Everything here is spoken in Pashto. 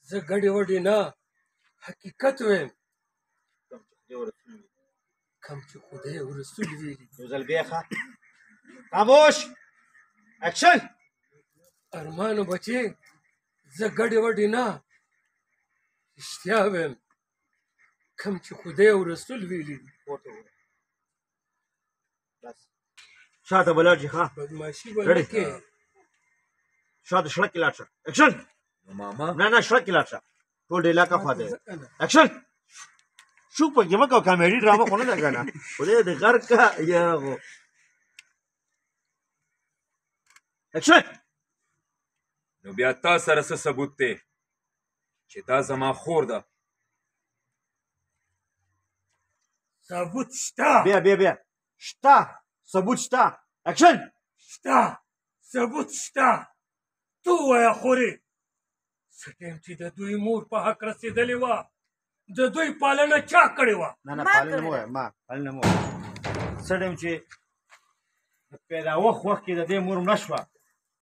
زه ګډې وډې نه حقیقت وایم کم چې خدای او رسول ویلي یو ځل بیا ښه خاموش اکشن ارمانو بچې زه ګډې وډې نه رښتیا وایم کم چې خدای او رسول ویلي دي شاته به لاړ شي ښه بدماشي به نه کې شاته سړک کې لاړ شه اکشن نه سړک کې لاړ شه ټول ډیلاکه خوا دی اکشن شوک پکې مه کوه کامیډي ډرامه خو نه ده که نه خدای دې غر که یاره خو اکشن نو بیا تا سره څه ثبوت دی چې دا زما خور ده ثبوت شته بیا شته ثبوت شته اکشن شته ثبوت شته تو ووایه خورې څه ټایم چې د دوی مور په حق رسېدلې وه د دوی پالنه چا کړې وه نه پالنه مه وایه ما پالنه مه وایه څه ټایم چې د پیداوخت وخت کې د دې مور مړه شوه